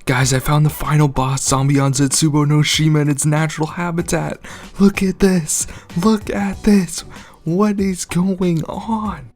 Guys, I found the final boss zombie on Zetsubo no Shima in its natural habitat. Look at this. Look at this. What is going on?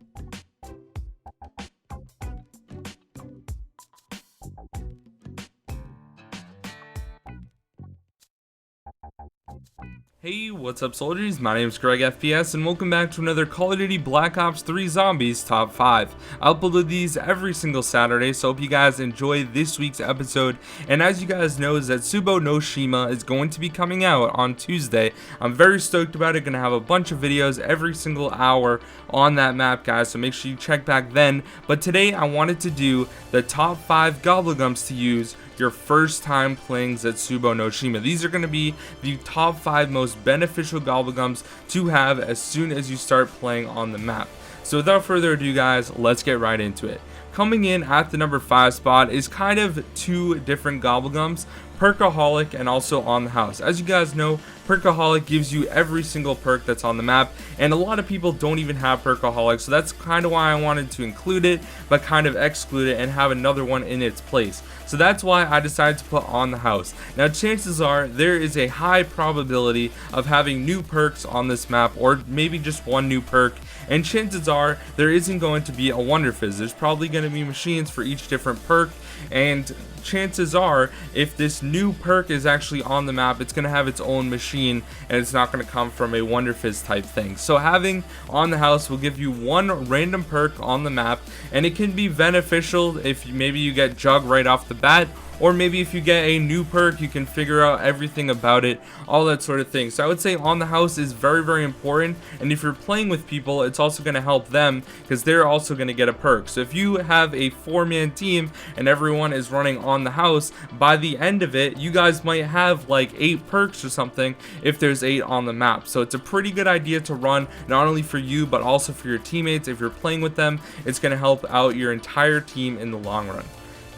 Hey, what's up soldiers? My name is GregFPS and welcome back to another Call of Duty Black Ops 3 Zombies Top 5. I upload these every single Saturday, so hope you guys enjoy this week's episode. And as you guys know, Zetsubo no Shima is going to be coming out on Tuesday. I'm very stoked about it, gonna have a bunch of videos every single hour on that map, guys, so make sure you check back then. But today I wanted to do the top 5 gobblegums to use your first time playing Zetsubo no Shima. These are going to be the top 5 most beneficial gobblegums to have as soon as you start playing on the map. So without further ado, guys, let's get right into it. Coming in at the number 5 spot is kind of two different gobblegums, Perkaholic and also On the House. As you guys know, Perkaholic gives you every single perk that's on the map, and a lot of people don't even have Perkaholic, so that's kind of why I wanted to include it, but kind of exclude it and have another one in its place. So that's why I decided to put On the House. Now chances are there is a high probability of having new perks on this map, or maybe just one new perk, and chances are there isn't going to be a Wonder Fizz. There's probably going to be machines for each different perk, and chances are if this new perk is actually on the map, it's going to have its own machine and it's not going to come from a Wonder Fizz type thing. So having On the House will give you one random perk on the map, and it can be beneficial if maybe you get Jug right off the bat, or maybe if you get a new perk you can figure out everything about it, all that sort of thing. So I would say On the House is very important, and if you're playing with people, it's also going to help them because they're also going to get a perk. So if you have a 4-man team and everyone is running On the House, by the end of it you guys might have like 8 perks or something if there's 8 on the map. So it's a pretty good idea to run, not only for you but also for your teammates. If you're playing with them, it's going to help out your entire team in the long run.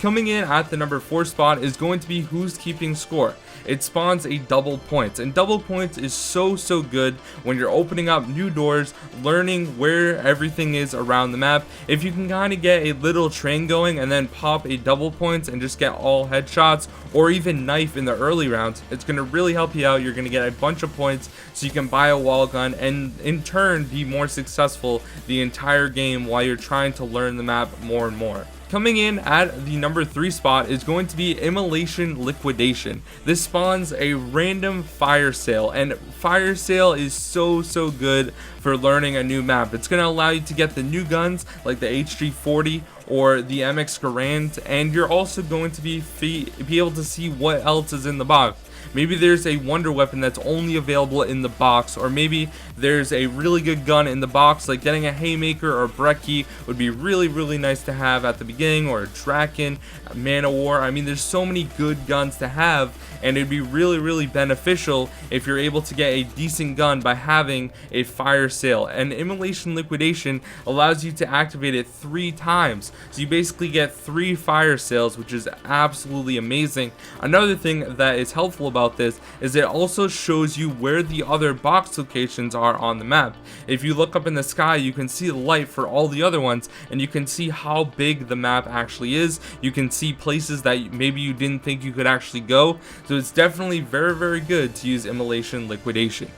Coming in at the number 4 spot is going to be Who's Keeping Score. It spawns a double points, and double points is so good when you're opening up new doors, learning where everything is around the map. If you can kind of get a little train going and then pop a double points and just get all headshots or even knife in the early rounds, it's going to really help you out. You're going to get a bunch of points so you can buy a wall gun and in turn be more successful the entire game while you're trying to learn the map more and more. Coming in at the number 3 spot is going to be Malaysian Liquidation. This spawns a random fire sale, and fire sale is so good for learning a new map. It's going to allow you to get the new guns like the HG40 or the MX Garand, and you're also going to be able to see what else is in the box. Maybe there's a wonder weapon that's only available in the box, or maybe there's a really good gun in the box, like getting a Haymaker or a Brecci would be really nice to have at the beginning, or a Draken, a Man of War. I mean, there's so many good guns to have, and it'd be really beneficial if you're able to get a decent gun by having a fire sale. And Malaysian Liquidation allows you to activate it 3 times, so you basically get 3 fire sales, which is absolutely amazing. Another thing that is helpful about this is it also shows you where the other box locations are on the map. If you look up in the sky, you can see the light for all the other ones, and you can see how big the map actually is. You can see places that maybe you didn't think you could actually go. So it's definitely very good to use Malaysian Liquidation.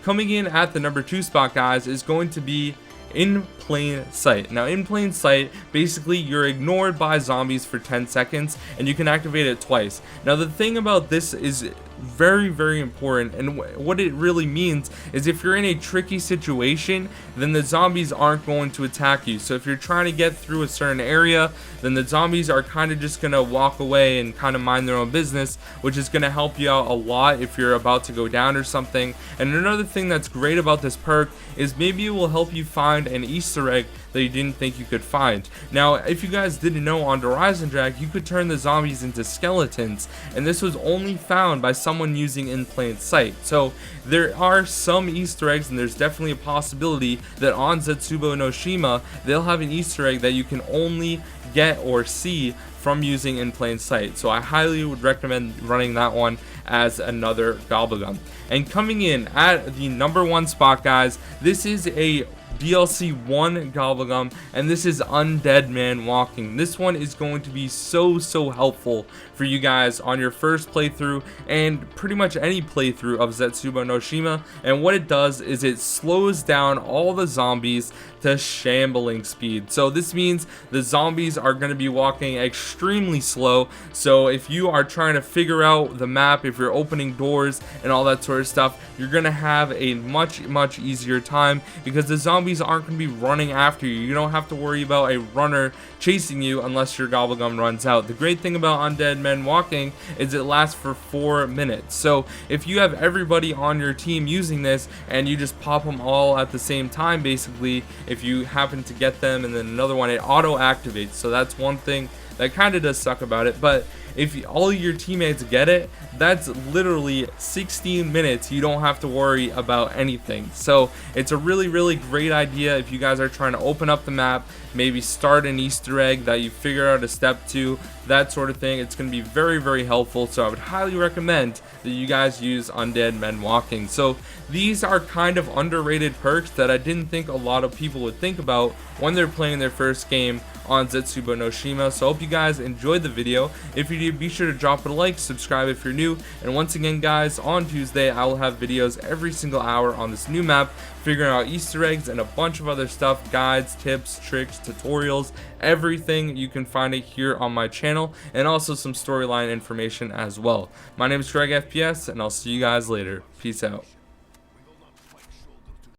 Coming in at the number 2 spot, guys, is going to be In Plain Sight. Now in plain sight, basically you're ignored by zombies for 10 seconds and you can activate it twice. Now the thing about this is very important, and what it really means is if you're in a tricky situation, then the zombies aren't going to attack you. So if you're trying to get through a certain area, then the zombies are kind of just gonna walk away and kind of mind their own business, which is gonna help you out a lot if you're about to go down or something. And another thing that's great about this perk is maybe it will help you find an Easter egg that you didn't think you could find. Now, if you guys didn't know, on Horizon Drag you could turn the zombies into skeletons, and this was only found by someone using In Plain Sight. So there are some Easter eggs, and there's definitely a possibility that on Zetsubo no Shima they'll have an Easter egg that you can only get or see from using In Plain Sight. So I highly would recommend running that one as another gobblegum. And coming in at the number 1 spot, guys, this is a DLC 1 Gobblegum, and this is Undead Man Walking. This one is going to be so helpful for you guys on your first playthrough and pretty much any playthrough of Zetsubo no Shima. And what it does is it slows down all the zombies to shambling speed. So this means the zombies are going to be walking extremely slow. So if you are trying to figure out the map, if you're opening doors and all that sort of stuff, you're going to have a much easier time because the zombies aren't going to be running after you. You don't have to worry about a runner chasing you unless your Gobblegum runs out. The great thing about Undead Men Walking is it lasts for 4 minutes. So if you have everybody on your team using this and you just pop them all at the same time, basically, if you happen to get them, and then another one, it auto activates. So that's one thing that kind of does suck about it. But if all your teammates get it, that's literally 16 minutes. You don't have to worry about anything. So it's a really great idea if you guys are trying to open up the map, maybe start an Easter egg that you figure out a step to, that sort of thing. It's going to be very helpful. So I would highly recommend that you guys use Undead Men Walking. So these are kind of underrated perks that I didn't think a lot of people would think about when they're playing their first game on Zetsubo no Shima. So I hope you guys enjoyed the video. If you did, be sure to drop it a like, subscribe if you're new, and once again guys, on Tuesday I will have videos every single hour on this new map, figuring out Easter eggs and a bunch of other stuff, guides, tips, tricks, tutorials, everything. You can find it here on my channel, and also some storyline information as well. My name is GregFPS, and I'll see you guys later. Peace out.